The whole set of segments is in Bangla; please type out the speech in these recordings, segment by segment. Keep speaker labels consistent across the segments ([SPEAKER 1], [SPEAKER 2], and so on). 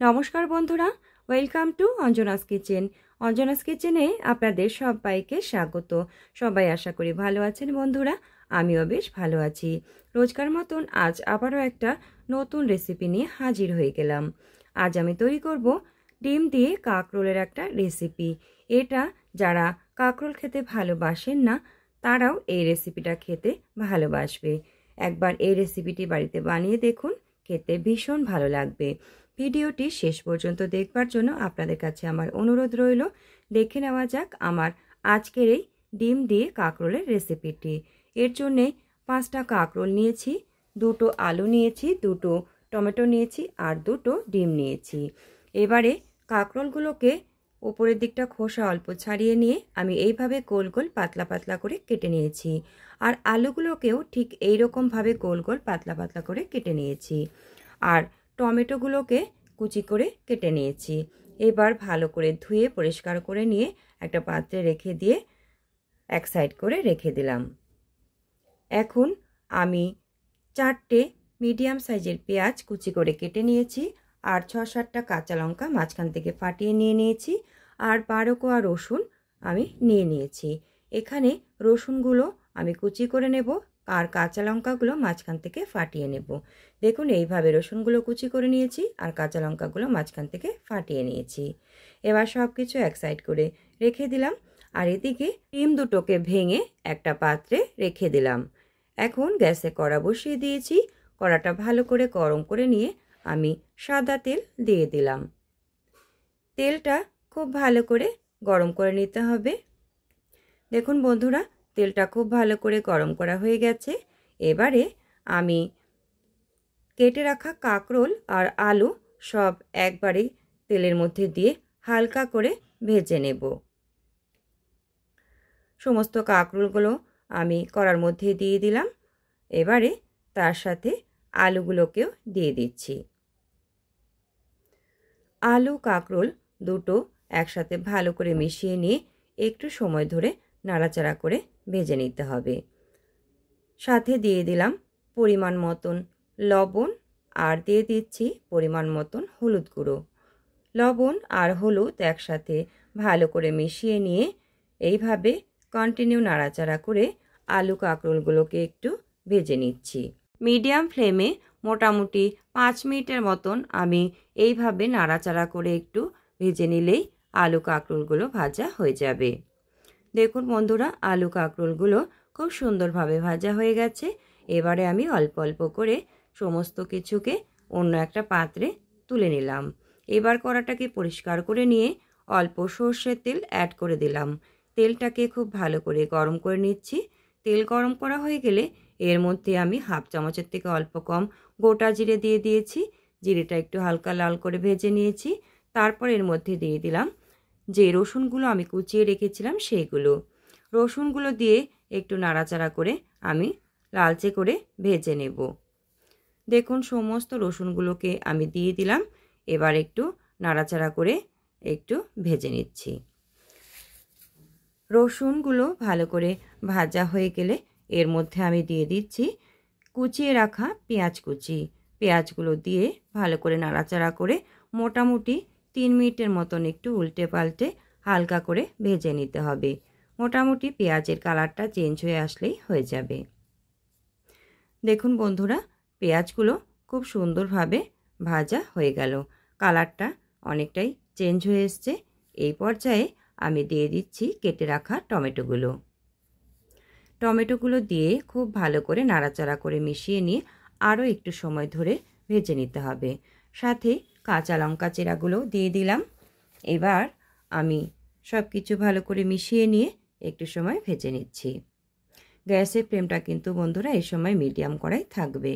[SPEAKER 1] নমস্কার বন্ধুরা, welcome to Anjana's kitchen. Anjana's কিচেনে আপনাদের সবাইকে স্বাগত। সবাই আশা করি ভালো আছেন বন্ধুরা, আমিও বেশ ভালো আছি। রোজকার মতন আজ আবারও একটা নতুন রেসিপি নিয়ে হাজির হয়ে গেলাম। আজ আমি তৈরি করব ডিম দিয়ে কাঁকরোলের একটা রেসিপি। এটা যারা কাঁকরোল খেতে ভালোবাসেন না তারাও এই রেসিপিটা খেতে ভালোবাসবে। একবার এই রেসিপিটি বাড়িতে বানিয়ে দেখুন, খেতে ভীষণ ভালো লাগবে। ভিডিওটি শেষ পর্যন্ত দেখবার জন্য আপনাদের কাছে আমার অনুরোধ রইল। দেখে নেওয়া যাক আমার আজকের এই ডিম দিয়ে কাঁকরোলের রেসিপিটি। এর জন্যে 5টা কাঁকরোল নিয়েছি, 2টো আলু নিয়েছি, 2টো টমেটো নিয়েছি আর 2টো ডিম নিয়েছি। এবারে কাঁকরোলগুলোকে উপরের দিকটা খোসা অল্প ছাড়িয়ে নিয়ে আমি এইভাবে গোল গোল পাতলা পাতলা করে কেটে নিয়েছি। আর আলুগুলোকেও ঠিক এইরকমভাবে গোল গোল পাতলা পাতলা করে কেটে নিয়েছি। আর টমেটোগুলোকে কুচি করে কেটে নিয়েছি। এবার ভালো করে ধুয়ে পরিষ্কার করে নিয়ে একটা পাত্রে রেখে দিয়ে এক সাইড করে রেখে দিলাম। এখন আমি 4টে মিডিয়াম সাইজের পেঁয়াজ কুচি করে কেটে নিয়েছি আর 6-7টা কাঁচা লঙ্কা মাঝখান থেকে ফাটিয়ে নিয়ে নিয়েছি আর 12 কোয়া রসুন আমি নিয়ে নিয়েছি। এখানে রসুনগুলো আমি কুচি করে নেব আর কাঁচা লঙ্কাগুলো মাঝখান থেকে ফাটিয়ে নেব। দেখুন এইভাবে রসুনগুলো কুচি করে নিয়েছি আর কাঁচা লঙ্কাগুলো মাঝখান থেকে ফাটিয়ে নিয়েছি। এবার সব কিছু এক সাইড করে রেখে দিলাম আর এদিকে ডিম দুটোকে ভেঙে একটা পাত্রে রেখে দিলাম। এখন গ্যাসে কড়া বসিয়ে দিয়েছি। কড়াটা ভালো করে গরম করে নিয়ে আমি সাদা তেল দিয়ে দিলাম। তেলটা খুব ভালো করে গরম করে নিতে হবে। দেখুন বন্ধুরা, তেলটা খুব ভালো করে গরম করা হয়ে গেছে। এবারে আমি কেটে রাখা কাঁকরোল আর আলু সব একবারে তেলের মধ্যে দিয়ে হালকা করে ভেজে নেব। সমস্ত কাঁকরোলগুলো আমি কড়ার মধ্যে দিয়ে দিলাম। এবারে তার সাথে আলুগুলোকেও দিয়ে দিচ্ছি। আলু কাঁকরোল দুটো একসাথে ভালো করে মিশিয়ে নিয়ে একটু সময় ধরে নাড়াচাড়া করে ভেজে নিতে হবে। সাথে দিয়ে দিলাম পরিমাণ মতন লবণ আর দিয়ে দিচ্ছি পরিমাণ মতন হলুদ গুঁড়ো। লবণ আর হলুদ একসাথে ভালো করে মিশিয়ে নিয়ে এইভাবে কন্টিনিউ নাড়াচাড়া করে আলু কাঁকরোলগুলোকে একটু ভেজে নিচ্ছি। মিডিয়াম ফ্লেমে মোটামুটি 5 মিনিটের মতন আমি এইভাবে নাড়াচাড়া করে একটু ভেজে নিলেই আলু কাঁকরোলগুলো ভাজা হয়ে যাবে। দেখুন বন্ধুরা, আলু কাঁকরোলগুলো খুব সুন্দরভাবে ভাজা হয়ে গেছে। এবারে আমি অল্প অল্প করে সমস্ত কিছুকে অন্য একটা পাত্রে তুলে নিলাম। এবার কড়াটাকে পরিষ্কার করে নিয়ে অল্প সর্ষের তেল অ্যাড করে দিলাম। তেলটাকে খুব ভালো করে গরম করে নিচ্ছি। তেল গরম করা হয়ে গেলে এর মধ্যে আমি হাফ চামচের থেকে অল্প কম গোটা জিরে দিয়ে দিয়েছি। জিরেটা একটু হালকা লাল করে ভেজে নিয়েছি। তারপর এর মধ্যে দিয়ে দিলাম যে রসুনগুলো আমি কুচিয়ে রেখেছিলাম সেইগুলো। রসুনগুলো দিয়ে একটু নাড়াচাড়া করে আমি লালচে করে ভেজে নেব। দেখুন সমস্ত রসুনগুলোকে আমি দিয়ে দিলাম। এবার একটু নাড়াচাড়া করে একটু ভেজে নিচ্ছি। রসুনগুলো ভালো করে ভাজা হয়ে গেলে এর মধ্যে আমি দিয়ে দিচ্ছি কুচিয়ে রাখা পেঁয়াজ কুচি। পেঁয়াজগুলো দিয়ে ভালো করে নাড়াচাড়া করে মোটামুটি 3 মিনিটের মতন একটু উল্টে পাল্টে হালকা করে ভেজে নিতে হবে। মোটামুটি পেঁয়াজের কালারটা চেঞ্জ হয়ে আসলেই হয়ে যাবে। দেখুন বন্ধুরা, পেঁয়াজগুলো খুব সুন্দরভাবে ভাজা হয়ে গেল। কালারটা অনেকটাই চেঞ্জ হয়ে এসছে। এই পর্যায়ে আমি দিয়ে দিচ্ছি কেটে রাখা টমেটোগুলো। টমেটোগুলো দিয়ে খুব ভালো করে নাড়াচাড়া করে মিশিয়ে নিয়ে আরও একটু সময় ধরে ভেজে নিতে হবে। সাথে কাঁচা লঙ্কা চেরাগুলো দিয়ে দিলাম। এবার আমি সব কিছু ভালো করে মিশিয়ে নিয়ে একটু সময় ভেজে নিচ্ছি। গ্যাসের ফ্লেমটা কিন্তু বন্ধুরা এই সময় মিডিয়াম করাই থাকবে।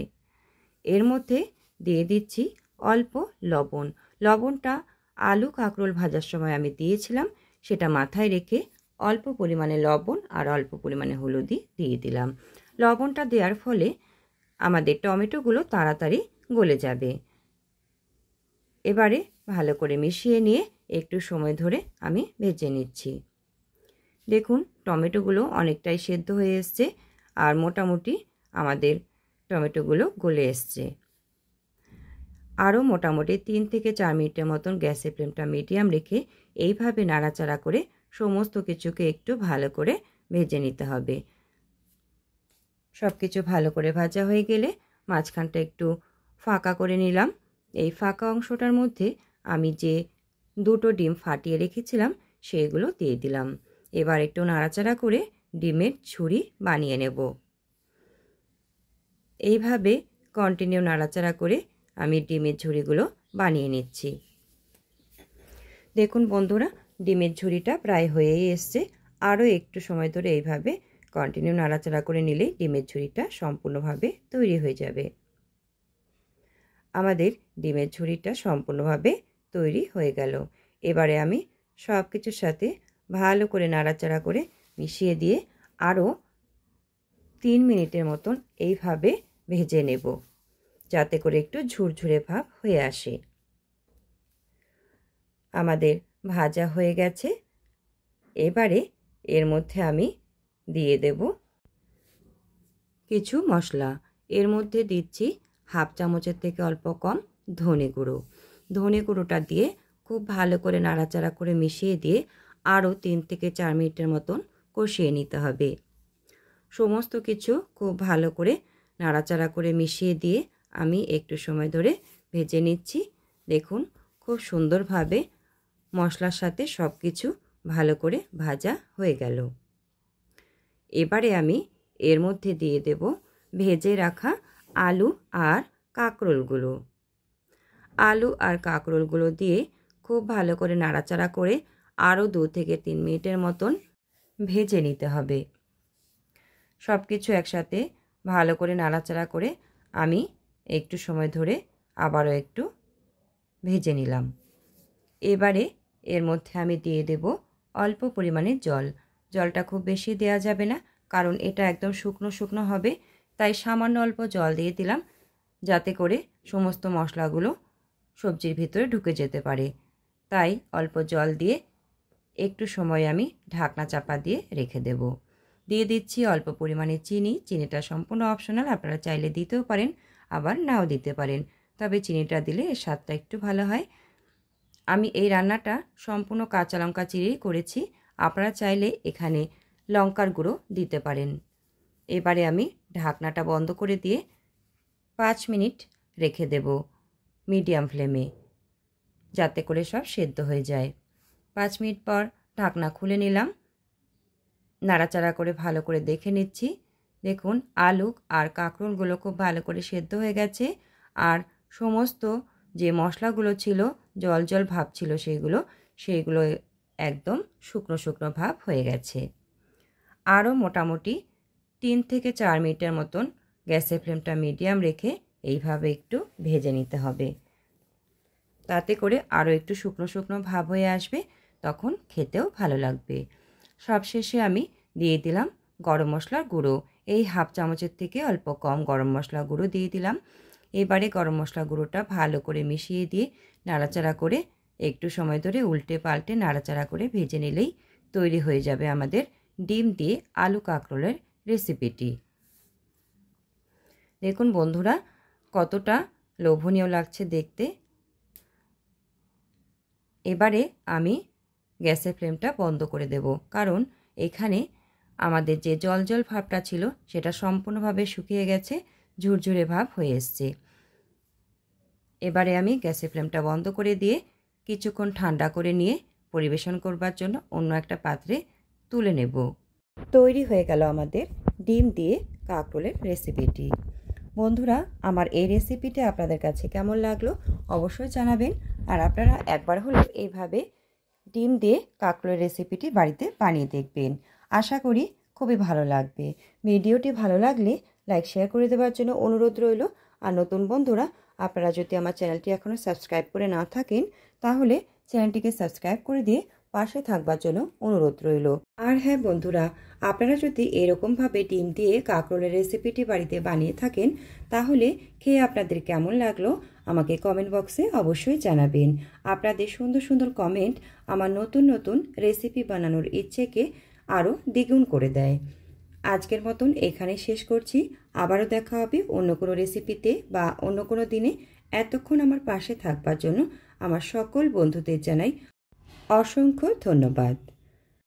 [SPEAKER 1] এর মধ্যে দিয়ে দিচ্ছি অল্প লবণ। লবণটা আলু কাঁকরোল ভাজার সময় আমি দিয়েছিলাম, সেটা মাথায় রেখে অল্প পরিমাণে লবণ আর অল্প পরিমাণে হলুদি দিয়ে দিলাম। লবণটা দেওয়ার ফলে আমাদের টমেটোগুলো তাড়াতাড়ি গলে যাবে। এবারে ভালো করে মিশিয়ে নিয়ে একটু সময় ধরে আমি ভেজে নিচ্ছি। দেখুন টমেটোগুলো অনেকটাই সেদ্ধ হয়ে এসছে আর মোটামুটি আমাদের টমেটোগুলো গলে এসছে। আরও মোটামুটি 3 থেকে 4 মিনিটের মতন গ্যাসের ফ্লেমটা মিডিয়াম রেখে এইভাবে নাড়াচাড়া করে সমস্ত কিছুকে একটু ভালো করে ভেজে নিতে হবে। সব কিছু ভালো করে ভাজা হয়ে গেলে মাঝখানটা একটু ফাঁকা করে নিলাম। এই ফাঁকা অংশটার মধ্যে আমি যে 2টো ডিম ফাটিয়ে রেখেছিলাম সেগুলো দিয়ে দিলাম। এবার একটু নাড়াচাড়া করে ডিমের ঝুড়ি বানিয়ে নেব। এইভাবে কন্টিনিউ নাড়াচাড়া করে আমি ডিমের ঝুড়িগুলো বানিয়ে নিচ্ছি। দেখুন বন্ধুরা, ডিমের ঝুড়িটা প্রায় হয়েই এসছে। আরও একটু সময় ধরে এইভাবে কন্টিনিউ নাড়াচাড়া করে নিলেই ডিমের ঝুড়িটা সম্পূর্ণভাবে তৈরি হয়ে যাবে। আমাদের ডিমের ঝুড়িটা সম্পূর্ণভাবে তৈরি হয়ে গেল। এবারে আমি সব কিছুর সাথে ভালো করে নাড়াচাড়া করে মিশিয়ে দিয়ে আরও 3 মিনিটের মতন এইভাবে ভেজে নেব, যাতে করে একটু ঝুরঝুরে ভাব হয়ে আসে। আমাদের ভাজা হয়ে গেছে। এবারে এর মধ্যে আমি দিয়ে দেব কিছু মশলা। এর মধ্যে দিচ্ছি হাফ চামচের থেকে অল্প কম ধনে গুঁড়ো। ধনে গুঁড়োটা দিয়ে খুব ভালো করে নাড়াচাড়া করে মিশিয়ে দিয়ে আরও 3 থেকে 4 মিনিটের মতন কষিয়ে নিতে হবে। সমস্ত কিছু খুব ভালো করে নাড়াচাড়া করে মিশিয়ে দিয়ে আমি একটু সময় ধরে ভেজে নিচ্ছি। দেখুন খুব সুন্দরভাবে মশলার সাথে সব কিছু ভালো করে ভাজা হয়ে গেল। এবারে আমি এর মধ্যে দিয়ে দেব ভেজে রাখা আলু আর কাঁকরোলগুলো। আলু আর কাঁকরোলগুলো দিয়ে খুব ভালো করে নাড়াচাড়া করে আরও 2 থেকে 3 মিনিটের মতন ভেজে নিতে হবে। সব কিছু একসাথে ভালো করে নাড়াচাড়া করে আমি একটু সময় ধরে আবারও একটু ভেজে নিলাম। এবারে এর মধ্যে আমি দিয়ে দেব অল্প পরিমাণে জল। জলটা খুব বেশি দেওয়া যাবে না, কারণ এটা একদম শুকনো শুকনো হবে। তাই সামান্য অল্প জল দিয়ে দিলাম, যাতে করে সমস্ত মশলাগুলো সবজির ভিতরে ঢুকে যেতে পারে। তাই অল্প জল দিয়ে একটু সময় আমি ঢাকনা চাপা দিয়ে রেখে দেব। দিয়ে দিচ্ছি অল্প পরিমাণে চিনি। চিনিটা সম্পূর্ণ অপশনাল, আপনারা চাইলে দিতেও পারেন আবার নাও দিতে পারেন, তবে চিনিটা দিলে এর স্বাদটা একটু ভালো হয়। আমি এই রান্নাটা সম্পূর্ণ কাঁচা লঙ্কা চিরেই করেছি, আপনারা চাইলে এখানে লঙ্কার গুঁড়ো দিতে পারেন। এবারে আমি ঢাকনাটা বন্ধ করে দিয়ে 5 মিনিট রেখে দেব মিডিয়াম ফ্লেমে, যাতে করে সব সেদ্ধ হয়ে যায়। 5 মিনিট পর ঢাকনা খুলে নিলাম। নাড়াচাড়া করে ভালো করে দেখে নিচ্ছি। দেখুন আলু আর কাঁকরোলগুলো খুব ভালো করে সেদ্ধ হয়ে গেছে, আর সমস্ত যে মশলাগুলো ছিল জল জল ভাব ছিল সেইগুলো একদম শুকনো শুকনো ভাব হয়ে গেছে। আরও মোটামুটি 3 থেকে 4 মিনিটের মতন গ্যাসের ফ্লেমটা মিডিয়াম রেখে এইভাবে একটু ভেজে নিতে হবে, তাতে করে আরও একটু শুকনো শুকনো ভাব হয়ে আসবে, তখন খেতেও ভালো লাগবে। সবশেষে আমি দিয়ে দিলাম গরম মশলার গুঁড়ো। এই হাফ চামচের থেকে অল্প কম গরম মশলা গুঁড়ো দিয়ে দিলাম। এবারে গরম মশলা গুঁড়োটা ভালো করে মিশিয়ে দিয়ে নাড়াচাড়া করে একটু সময় ধরে উল্টে পাল্টে নাড়াচাড়া করে ভেজে নিলেই তৈরি হয়ে যাবে আমাদের ডিম দিয়ে আলু কাঁকরোলের রেসিপিটি। দেখুন বন্ধুরা, কতটা লোভনীয় লাগছে দেখতে। এবারে আমি গ্যাসের ফ্লেমটা বন্ধ করে দেব, কারণ এখানে আমাদের যে জল জল ভাবটা ছিল সেটা সম্পূর্ণভাবে শুকিয়ে গেছে, ঝুরঝুরে ভাব হয়ে এসছে। এবারে আমি গ্যাসের ফ্লেমটা বন্ধ করে দিয়ে কিছুক্ষণ ঠান্ডা করে নিয়ে পরিবেশন করবার জন্য অন্য একটা পাত্রে তুলে নেব। তৈরি হয়ে গেল আমাদের ডিম দিয়ে কাঁকরোলের রেসিপিটি। বন্ধুরা, আমার এই রেসিপিটা আপনাদের কাছে কেমন লাগলো অবশ্যই জানাবেন, আর আপনারা একবার হলেও এইভাবে ডিম দিয়ে কাঁকরোলের রেসিপিটি বাড়িতে বানিয়ে দেখবেন। আশা করি খুবই ভালো লাগবে। ভিডিওটি ভালো লাগলে লাইক শেয়ার করে দেওয়ার জন্য অনুরোধ রইল। আর নতুন বন্ধুরা, আপনারা যদি আমার চ্যানেলটি এখনও সাবস্ক্রাইব করে না থাকেন তাহলে চ্যানেলটিকে সাবস্ক্রাইব করে দিয়ে পাশে থাকবার জন্য অনুরোধ রইল। আর হ্যাঁ বন্ধুরা, আপনারা যদি এরকমভাবে ডিম দিয়ে কাঁকরোলের রেসিপিটি বাড়িতে বানিয়ে থাকেন তাহলে খেয়ে আপনাদের কেমন লাগলো আমাকে কমেন্ট বক্সে অবশ্যই জানাবেন। আপনাদের সুন্দর সুন্দর কমেন্ট আমার নতুন নতুন রেসিপি বানানোর ইচ্ছেকে আরও দ্বিগুণ করে দেয়। আজকের মতন এখানে শেষ করছি। আবারও দেখা হবে অন্য কোনো রেসিপিতে বা অন্য কোনো দিনে এতক্ষণ আমার পাশে থাকবার জন্য আমার সকল বন্ধুদের জানাই অসংখ্য ধন্যবাদ।